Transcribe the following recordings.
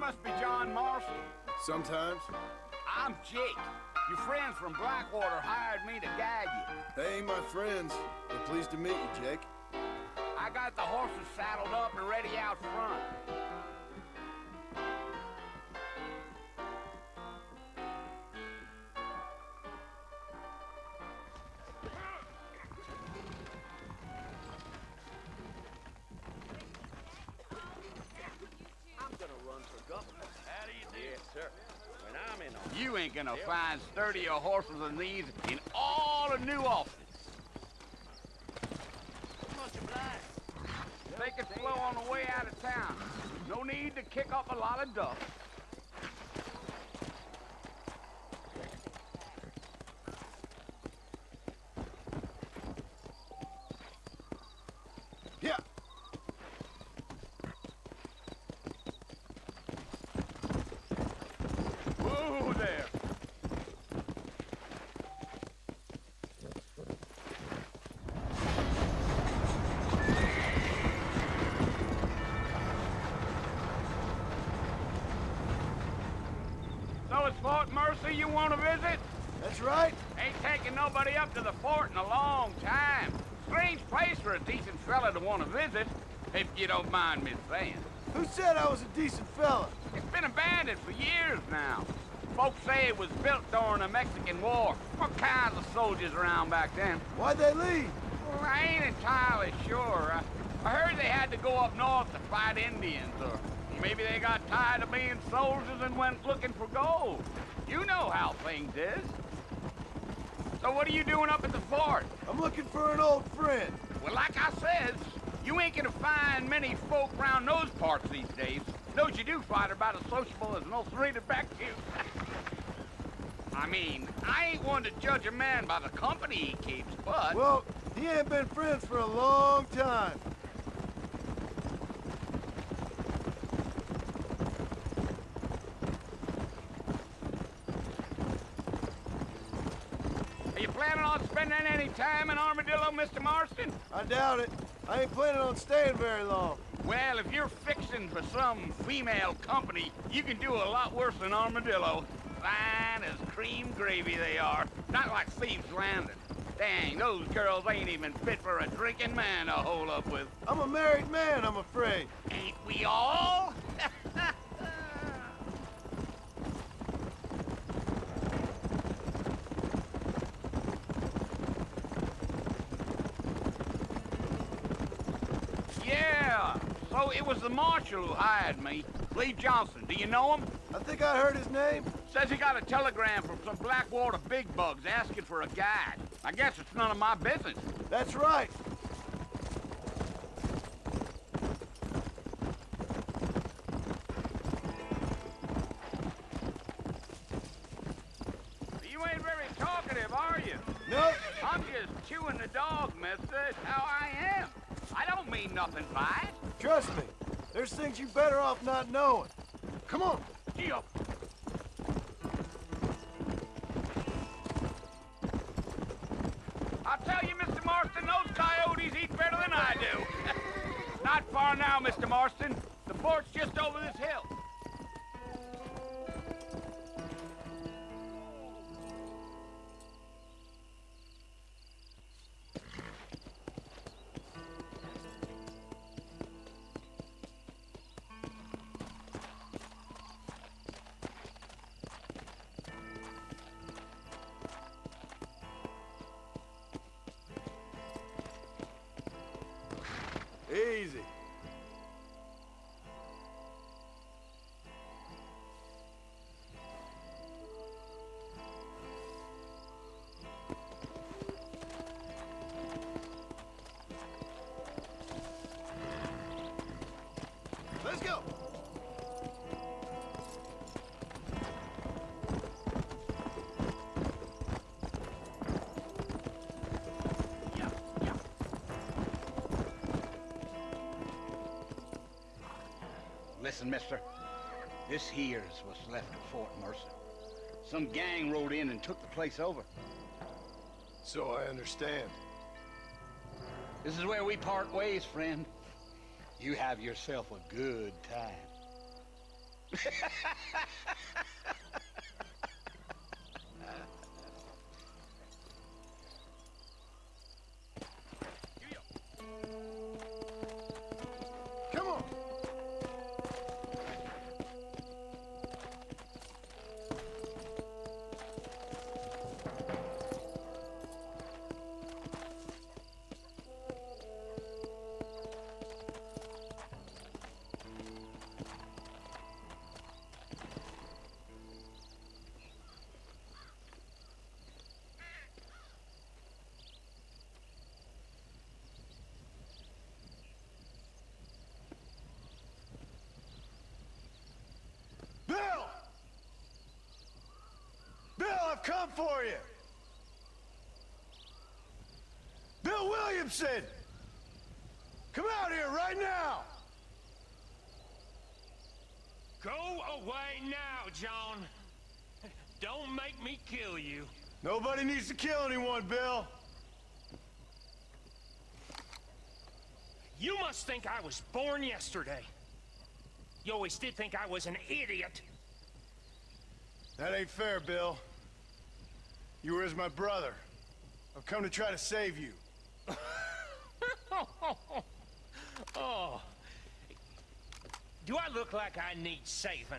must be John Marston. Sometimes. I'm Jake. Your friends from Blackwater hired me to gag you. They ain't my friends. They're pleased to meet you, Jake. I got the horses saddled up and ready out front. You ain't gonna find sturdier horses than these in all the new offices. Take it slow on the way out of town. No need to kick up a lot of dust. Yeah. Whoa there. So it's Fort Mercy you want to visit? That's right. Ain't taking nobody up to the fort in a long time. Strange place for a decent fella to want to visit, if you don't mind me saying. Who said I was a decent fella? It's been abandoned for years now. Folks say it was built during the Mexican War. What kinds of soldiers around back then? Why'd they leave? Well, I ain't entirely sure. I heard they had to go up north to fight Indians, or maybe they got tired of being soldiers and went looking for gold. You know how things is. So what are you doing up at the fort? I'm looking for an old friend. Well, like I said, you ain't gonna find many folk around those parts these days. Those you do find are about as sociable as an ulcerated back tooth. I mean, I ain't one to judge a man by the company he keeps, but... Well, he ain't been friends for a long time. Are you planning on spending any time in Armadillo, Mr. Marston? I doubt it. I ain't planning on staying very long. Well, if you're fixing for some female company, you can do a lot worse than Armadillo. Fine as cream gravy they are. Not like Thieves' Landing. Dang, those girls ain't even fit for a drinking man to hole up with. I'm a married man, I'm afraid. Ain't we all? Yeah, so it was the marshal who hired me. Lee Johnson, do you know him? I think I heard his name. Says he got a telegram from some Blackwater big bugs asking for a guide. I guess it's none of my business. That's right. You ain't very talkative, are you? No. I'm just chewing the dog, mister. It's how I am. I don't mean nothing by it. Trust me. There's things you better off not knowing. Come on. Deal. I'll tell you, Mr. Marston, those coyotes eat better than I do. Not far now, Mr. Marston. The fort's just over this hill. Easy. Let's go. Listen, mister. This here's what's left of Fort Mercy. Some gang rode in and took the place over. So I understand. This is where we part ways, friend. You have yourself a good time. Come on. Bill! Bill, I've come for you! Bill Williamson! Come out here right now! Go away now, John. Don't make me kill you. Nobody needs to kill anyone, Bill. You must think I was born yesterday. You always did think I was an idiot. That ain't fair, Bill. You were as my brother. I've come to try to save you. Oh. Do I look like I need saving?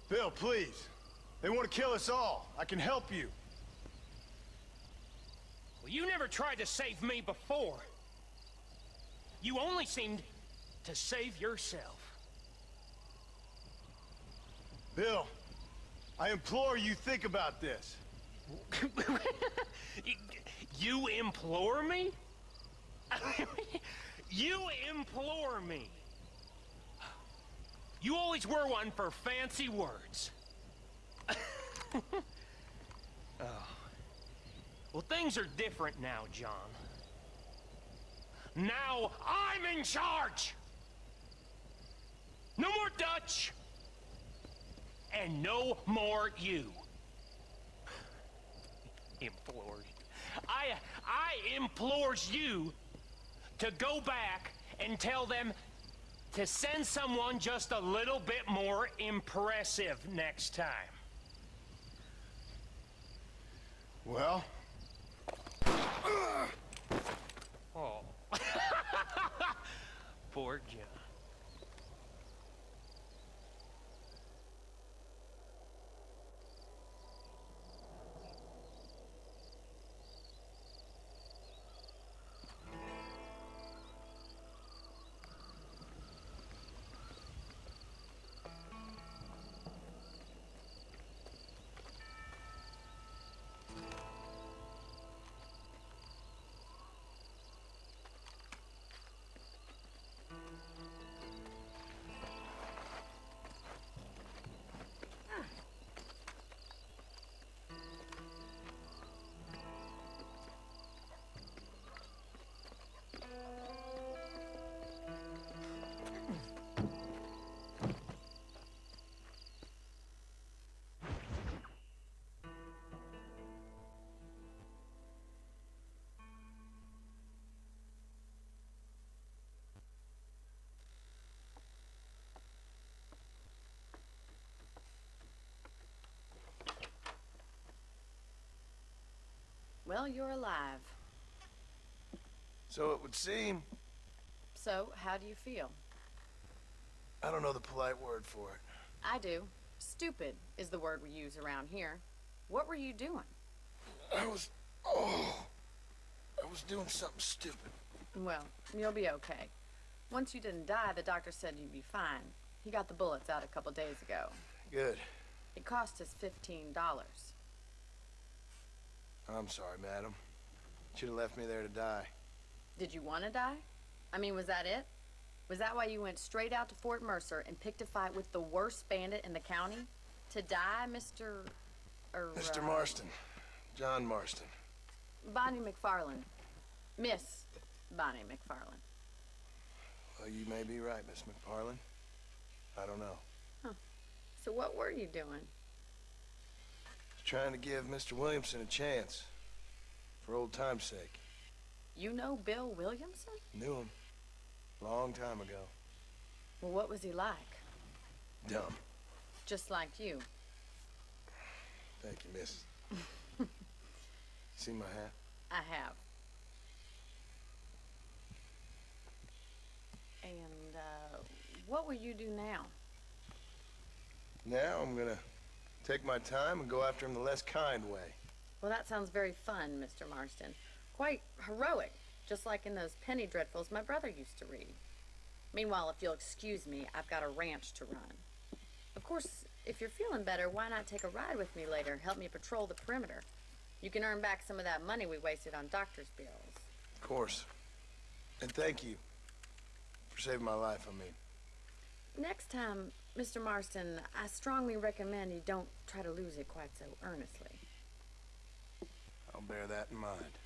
Bill, please. They want to kill us all. I can help you. Well, you never tried to save me before. You only seemed to save yourself. Bill, I implore you think about this. You implore me? You implore me. You always were one for fancy words. Oh. Well, things are different now, John. Now I'm in charge! No more Dutch! And no more you. Implores. I implores you to go back and tell them to send someone just a little bit more impressive next time. Well? Oh. Poor John. Well, you're alive. So it would seem. So, how do you feel? I don't know the polite word for it. I do. Stupid is the word we use around here. What were you doing? I was doing something stupid. Well, you'll be okay. Once you didn't die, the doctor said you'd be fine. He got the bullets out a couple days ago. Good. It cost us $15. I'm sorry, madam. Should have left me there to die. Did you want to die? I mean, was that it? Was that why you went straight out to Fort Mercer and picked a fight with the worst bandit in the county? To die, Mr. Mr. Marston. John Marston. Bonnie McFarland. Miss Bonnie McFarland. Well, you may be right, Miss McFarland. I don't know. Huh. So what were you doing? Trying to give Mr. Williamson a chance. For old time's sake. You know Bill Williamson? Knew him. Long time ago. Well, what was he like? Dumb. Just like you. Thank you, miss. See my hat? I have. And, what will you do now? Now I'm gonna take my time and go after him the less kind way. Well, that sounds very fun, Mr. Marston. Quite heroic, just like in those penny dreadfuls my brother used to read. Meanwhile, if you'll excuse me, I've got a ranch to run. Of course, if you're feeling better, why not take a ride with me later? Help me patrol the perimeter. You can earn back some of that money we wasted on doctor's bills. Of course. And thank you for saving my life, I mean. Next time, Mr. Marston, I strongly recommend you don't try to lose it quite so earnestly. I'll bear that in mind.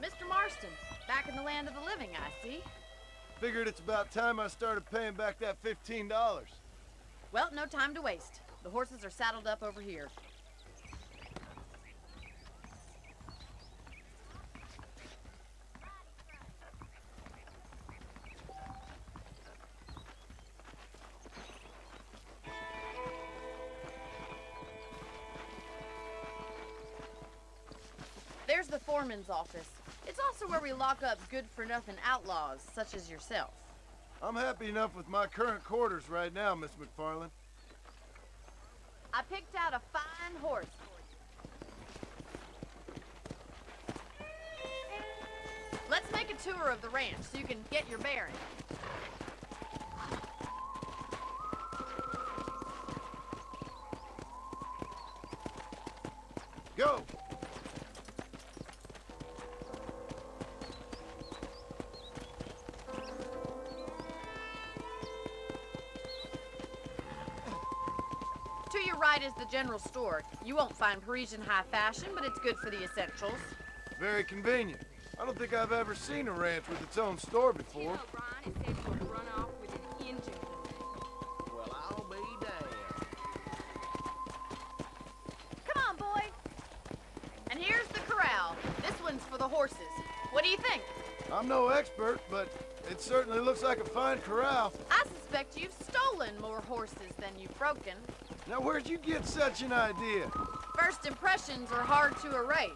Mr. Marston, back in the land of the living, I see. Figured it's about time I started paying back that $15. Well, no time to waste. The horses are saddled up over here. There's the foreman's office. It's also where we lock up good-for-nothing outlaws, such as yourself. I'm happy enough with my current quarters right now, Miss McFarland. I picked out a fine horse for you. Let's make a tour of the ranch so you can get your bearings. Go! To your right is the general store. You won't find Parisian high fashion, but it's good for the essentials. Very convenient. I don't think I've ever seen a ranch with its own store before. You know, Brian, it said you would run off with an engine today. Well, I'll be damned. Come on, boy. And here's the corral. This one's for the horses. What do you think? I'm no expert, but it certainly looks like a fine corral. I suspect you've stolen more horses than you've broken. Now, where'd you get such an idea? First impressions are hard to erase.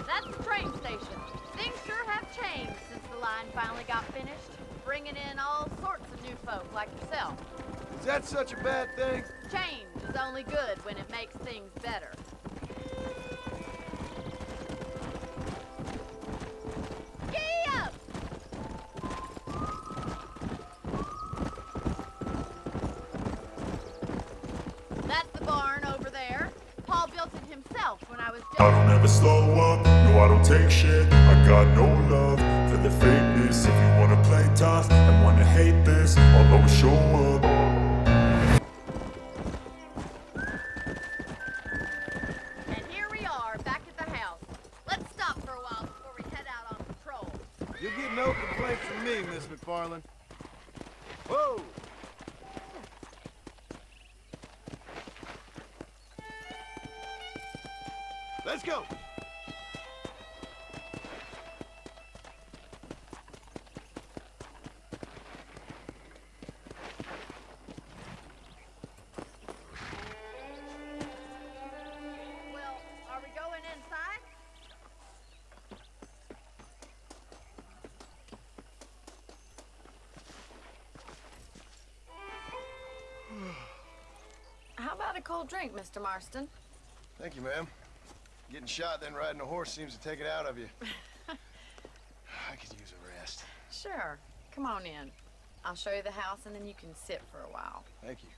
That's the train station. Things sure have changed since the line finally got finished, bringing in all sorts of new folk like yourself. Is that such a bad thing? Change is only good when it makes things better. Gee up! That's the barn over there. Paul built it himself when I was just... I don't ever slow up, no I don't take shit. I got no love for the fakeness. If you wanna play tough and wanna hate this, I'll always show up. And here we are, back at the house. Let's stop for a while before we head out on patrol. You'll get no complaints from me, Miss McFarland. Whoa! Let's go! Well, are we going inside? How about a cold drink, Mr. Marston? Thank you, ma'am. Getting shot, then riding a horse seems to take it out of you. I could use a rest. Sure. Come on in. I'll show you the house and then you can sit for a while. Thank you.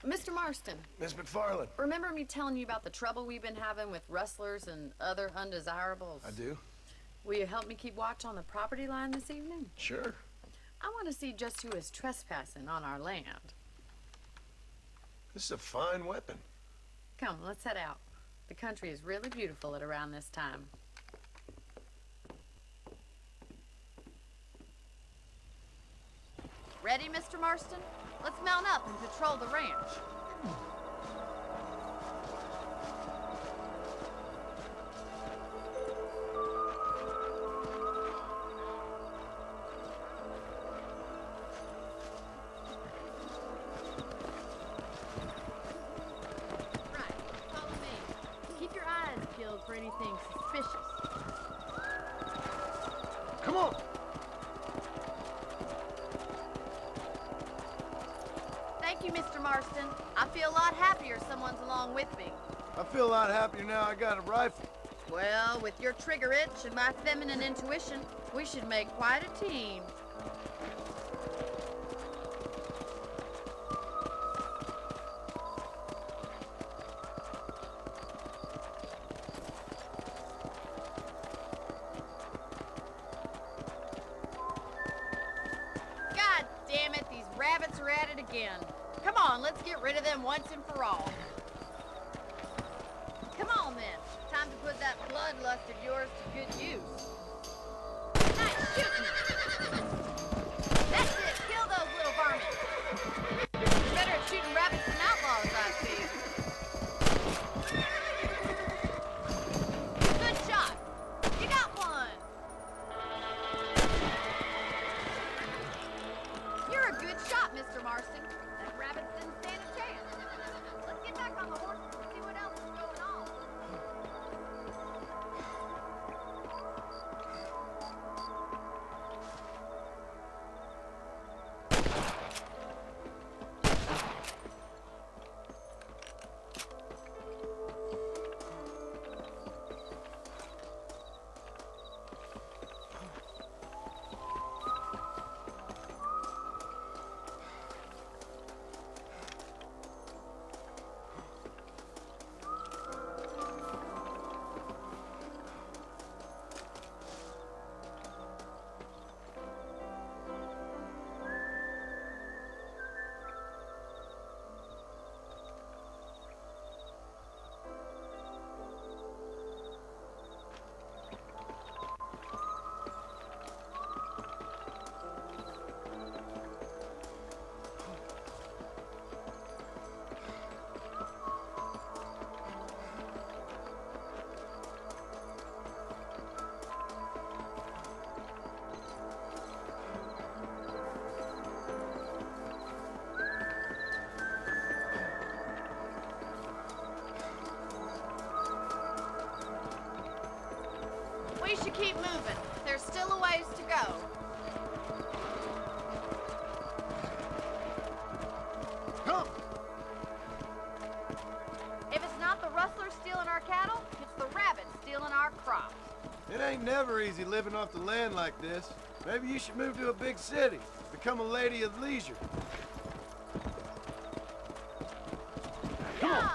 Mr. Marston, Miss McFarland. remember me telling you about the trouble we've been having with rustlers and other undesirables? I do. Will you help me keep watch on the property line this evening? Sure. I want to see just who is trespassing on our land. This is a fine weapon. Come, let's head out. The country is really beautiful at around this time. Ready, Mr. Marston? Let's mount up and patrol the ranch. Right, follow me. Keep your eyes peeled for anything suspicious. Come on! Thank you, Mr. Marston. I feel a lot happier someone's along with me. I feel a lot happier now I got a rifle. Well, with your trigger itch and my feminine intuition, we should make quite a team. God damn it, these rabbits are at it again. Come on, let's get rid of them once and for all. Come on then. Time to put that bloodlust of yours to good use. Nice shooting! That's it! Kill those little varmints! You're better at shooting rabbits than outlaws, I see. Good shot! You got one! You're a good shot, Mr. Marston. That rabbit didn't stand a chance. Let's get back on the horses and see what else is going on. We should keep moving. There's still a ways to go. Come! If it's not the rustlers stealing our cattle, it's the rabbits stealing our crops. It ain't never easy living off the land like this. Maybe you should move to a big city. Become a lady of leisure. Yeah!